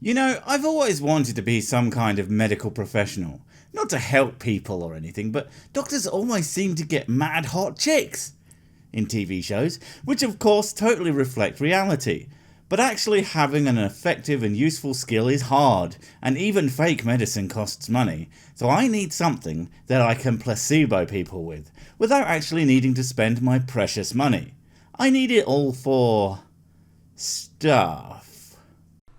You know, I've always wanted to be some kind of medical professional. Not to help people or anything, but doctors always seem to get mad hot chicks in TV shows, which of course totally reflect reality. But actually having an effective and useful skill is hard, and even fake medicine costs money, so I need something that I can placebo people with, without actually needing to spend my precious money. I need it all for stuff.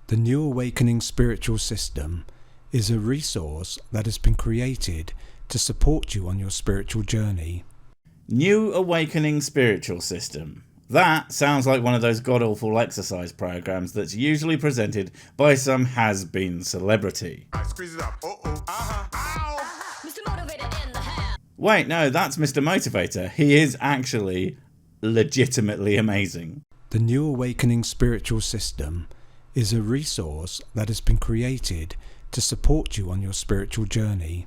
The New Awakening Spiritual System is a resource that has been created to support you on your spiritual journey. New Awakening Spiritual System. That sounds like one of those god-awful exercise programs that's usually presented by some has-been celebrity. Squeeze it up. Mr. Motivator in the house. Wait, no, that's Mr. Motivator. He is actually legitimately amazing. The New Awakening Spiritual System is a resource that has been created to support you on your spiritual journey.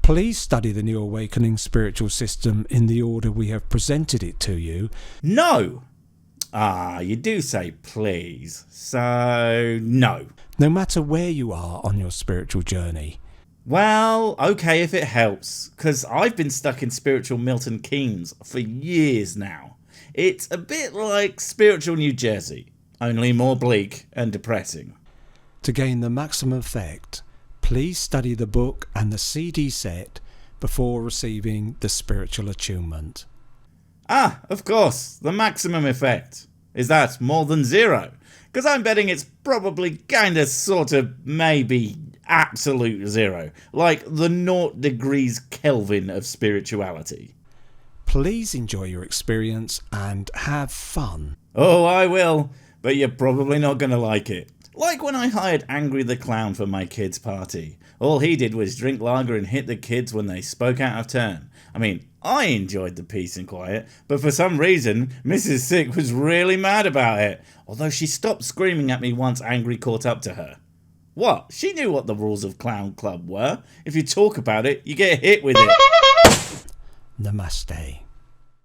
Please study the New Awakening Spiritual System in the order we have presented it to you. No! You do say please, so no. No matter where you are on your spiritual journey. Well, okay if it helps, because I've been stuck in spiritual Milton Keynes for years now. It's a bit like spiritual New Jersey, only more bleak and depressing. To gain the maximum effect, please study the book and the CD set before receiving the spiritual attunement. Of course, the maximum effect. Is that more than 0? Because I'm betting it's probably kinda sorta maybe absolute 0, like the 0 degrees Kelvin of spirituality. Please enjoy your experience and have fun. Oh, I will, but you're probably not gonna like it. Like when I hired Angry the Clown for my kids' party. All he did was drink lager and hit the kids when they spoke out of turn. I mean, I enjoyed the peace and quiet, but for some reason, Mrs. Sick was really mad about it. Although she stopped screaming at me once Angry caught up to her. What? She knew what the rules of Clown Club were. If you talk about it, you get hit with it. Namaste.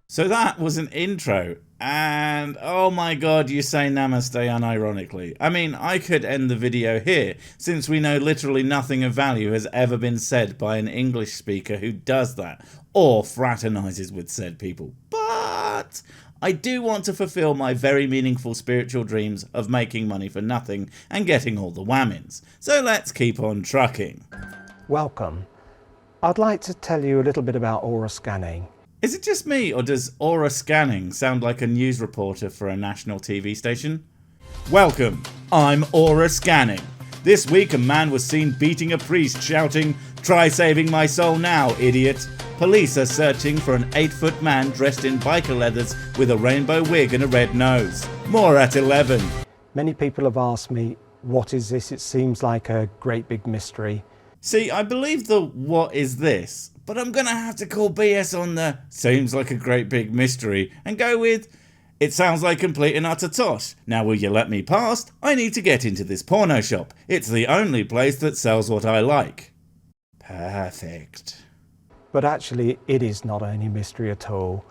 So that was an intro, and oh my god, you say namaste unironically. I mean, I could end the video here, since we know literally nothing of value has ever been said by an English speaker who does that, or fraternizes with said people. But I do want to fulfill my very meaningful spiritual dreams of making money for nothing and getting all the whammins. So let's keep on trucking. Welcome. I'd like to tell you a little bit about aura scanning. Is it just me, or does aura scanning sound like a news reporter for a national TV station? Welcome, I'm aura scanning. This week a man was seen beating a priest shouting, "Try saving my soul now, idiot." Police are searching for an 8-foot man dressed in biker leathers with a rainbow wig and a red nose. More at 11. Many people have asked me, what is this? It seems like a great big mystery. See, I believe the "what is this," but I'm gonna have to call BS on the "seems like a great big mystery" and go with "it sounds like complete and utter tosh. Now will you let me past? I need to get into this porno shop. It's the only place that sells what I like." Perfect. But actually, it is not any mystery at all.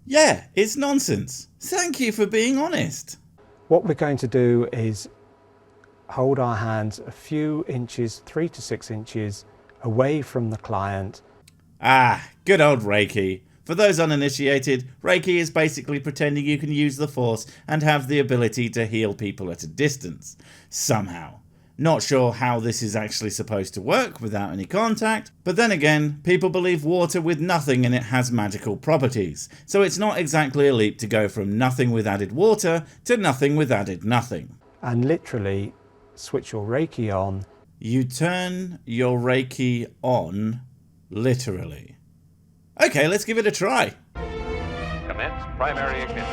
Yeah, it's nonsense. Thank you for being honest. What we're going to do is hold our hands a few inches, 3 to 6 inches, away from the client. Good old Reiki. For those uninitiated, Reiki is basically pretending you can use the Force and have the ability to heal people at a distance. Somehow. Not sure how this is actually supposed to work without any contact, but then again, people believe water with nothing in it has magical properties, so it's not exactly a leap to go from nothing with added water to nothing with added nothing. And literally switch your Reiki on. You turn your Reiki on, literally. Okay, let's give it a try. Commence primary ignition.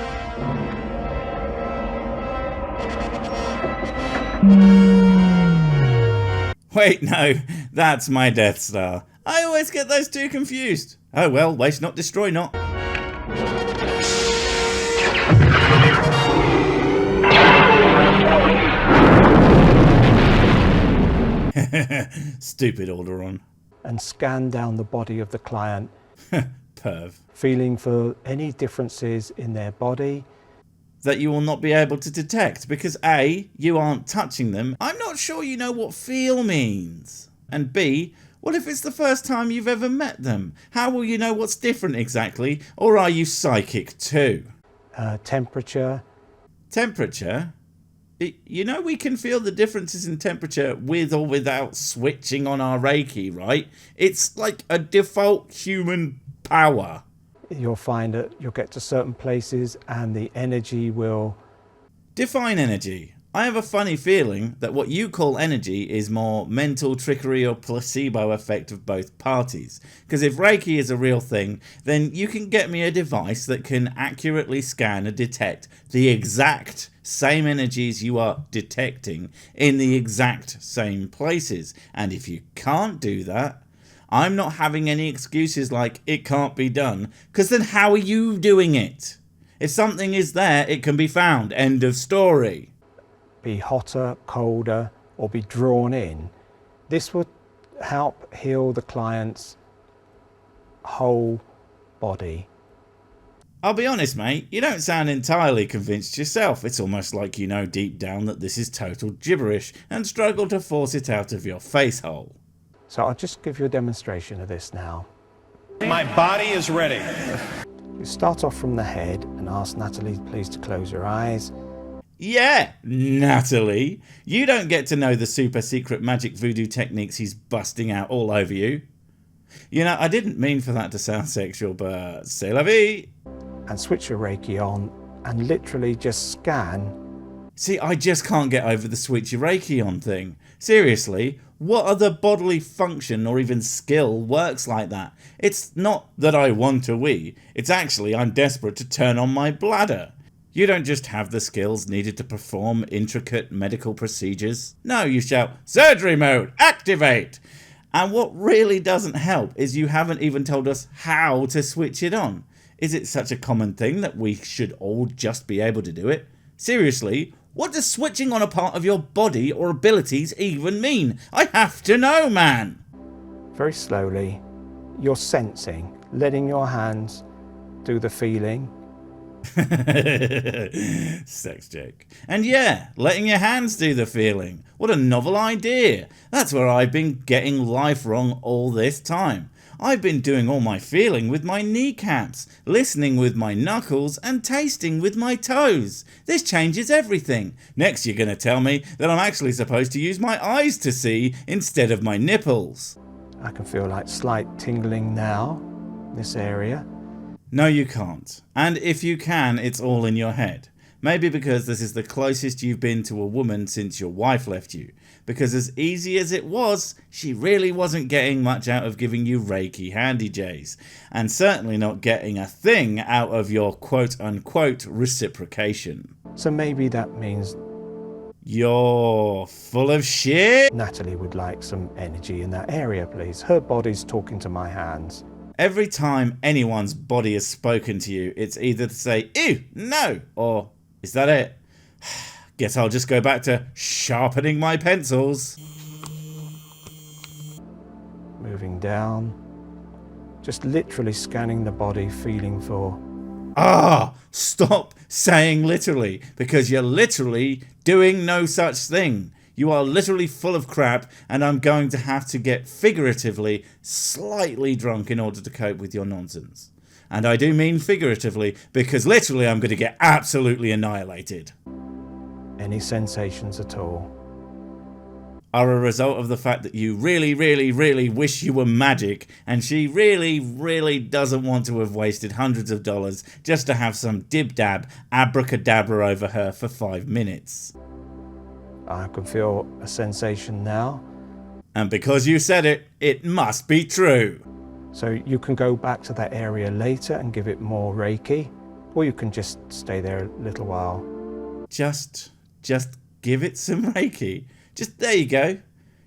Wait, no, that's my Death Star. I always get those two confused. Oh well, waste not, destroy not. Stupid Alderaan. And scan down the body of the client. Perv. Feeling for any differences in their body. that you will not be able to detect because A, you aren't touching them. I'm not sure you know what feel means. And B, what if it's the first time you've ever met them? How will you know what's different exactly? Or are you psychic too? Temperature. Temperature? You know we can feel the differences in temperature with or without switching on our Reiki, right? It's like a default human power. You'll find that you'll get to certain places and the energy will... Define energy. I have a funny feeling that what you call energy is more mental trickery or placebo effect of both parties. Because if Reiki is a real thing, then you can get me a device that can accurately scan and detect the exact same energies you are detecting in the exact same places. And if you can't do that, I'm not having any excuses like it can't be done, because then how are you doing it? If something is there, it can be found. End of story. Be hotter, colder, or be drawn in. This would help heal the client's whole body. I'll be honest, mate, you don't sound entirely convinced yourself. It's almost like you know deep down that this is total gibberish and struggle to force it out of your face hole. So I'll just give you a demonstration of this now. My body is ready. You start off from the head and ask Natalie please to close her eyes. Yeah, Natalie, you don't get to know the super secret magic voodoo techniques he's busting out all over you. You know, I didn't mean for that to sound sexual, but c'est la vie. And switch your Reiki on and literally just scan. See, I just can't get over the switch your Reiki on thing. Seriously, what other bodily function or even skill works like that? It's not that I want to wee, it's actually I'm desperate to turn on my bladder. You don't just have the skills needed to perform intricate medical procedures. No, you shout, surgery mode, activate! And what really doesn't help is you haven't even told us how to switch it on. Is it such a common thing that we should all just be able to do it? Seriously, what does switching on a part of your body or abilities even mean? I have to know, man! Very slowly, you're sensing, letting your hands do the feeling. Sex joke. And yeah, letting your hands do the feeling. What a novel idea. That's where I've been getting life wrong all this time. I've been doing all my feeling with my kneecaps, listening with my knuckles, and tasting with my toes. This changes everything. Next you're going to tell me that I'm actually supposed to use my eyes to see instead of my nipples. I can feel like slight tingling now, this area. No, you can't. And if you can, it's all in your head. Maybe because this is the closest you've been to a woman since your wife left you. Because as easy as it was, she really wasn't getting much out of giving you Reiki handy J's. And certainly not getting a thing out of your quote-unquote reciprocation. So maybe that means you're full of shit? Natalie would like some energy in that area, please. Her body's talking to my hands. Every time anyone's body has spoken to you, it's either to say, ew, no, or is that it? Guess I'll just go back to sharpening my pencils. Moving down. Just literally scanning the body, feeling for... Stop saying literally, because you're literally doing no such thing. You are literally full of crap, and I'm going to have to get figuratively slightly drunk in order to cope with your nonsense. And I do mean figuratively, because literally I'm going to get absolutely annihilated. Any sensations at all? Are a result of the fact that you really, really, really wish you were magic, and she really, really doesn't want to have wasted hundreds of dollars just to have some dib-dab abracadabra over her for 5 minutes. I can feel a sensation now. And because you said it, it must be true. So you can go back to that area later and give it more Reiki, or you can just stay there a little while. Just give it some Reiki. Just there you go.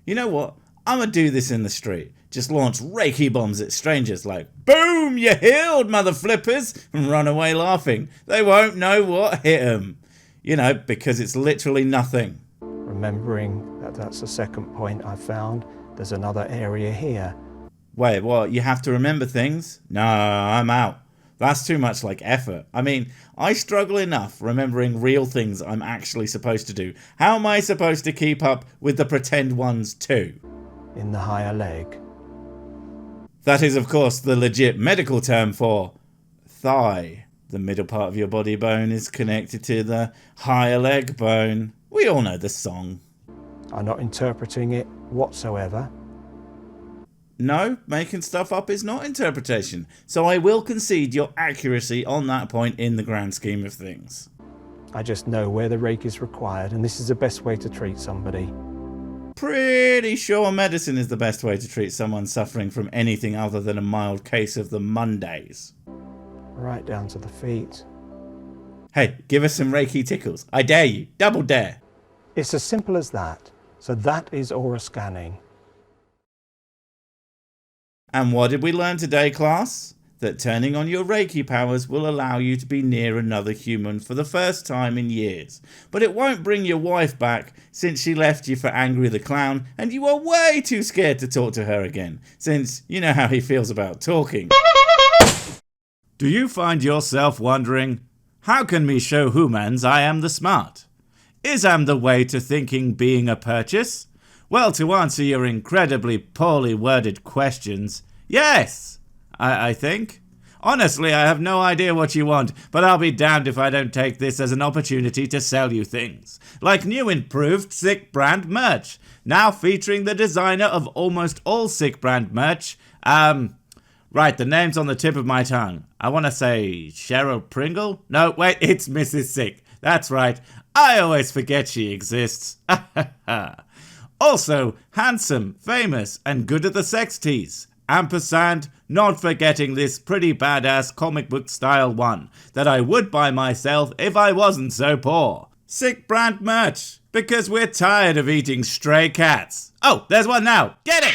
You know what? I'm gonna do this in the street. Just launch Reiki bombs at strangers like, boom, you're healed, mother flippers, and run away laughing. They won't know what hit them. You know, because it's literally nothing. Remembering that that's the second point I found. There's another area here. Wait, what? You have to remember things? No, I'm out. That's too much like effort. I mean, I struggle enough remembering real things I'm actually supposed to do. How am I supposed to keep up with the pretend ones too? In the higher leg. That is, of course, the legit medical term for thigh. The middle part of your body bone is connected to the higher leg bone. We all know the song. I'm not interpreting it whatsoever. No, making stuff up is not interpretation, so I will concede your accuracy on that point in the grand scheme of things. I just know where the Reiki is required, and this is the best way to treat somebody. Pretty sure medicine is the best way to treat someone suffering from anything other than a mild case of the Mondays. Right down to the feet. Hey, give us some Reiki tickles. I dare you. Double dare. It's as simple as that. So that is aura scanning. And what did we learn today, class? That turning on your Reiki powers will allow you to be near another human for the first time in years. But it won't bring your wife back since she left you for Angry the Clown and you are way too scared to talk to her again, since you know how he feels about talking. Do you find yourself wondering, how can me show humans I am the smart? Is am the way to thinking being a purchase? Well, to answer your incredibly poorly worded questions, yes, I think. Honestly, I have no idea what you want, but I'll be damned if I don't take this as an opportunity to sell you things. Like new improved Sick brand merch, now featuring the designer of almost all Sick brand merch. Right, the name's on the tip of my tongue. I want to say Cheryl Pringle? No, wait, it's Mrs. Sick. That's right. I always forget she exists. Also, handsome, famous, and good at the sex tease. Ampersand, not forgetting this pretty badass comic book style one that I would buy myself if I wasn't so poor. Sick brand merch, because we're tired of eating stray cats. Oh, there's one now. Get it!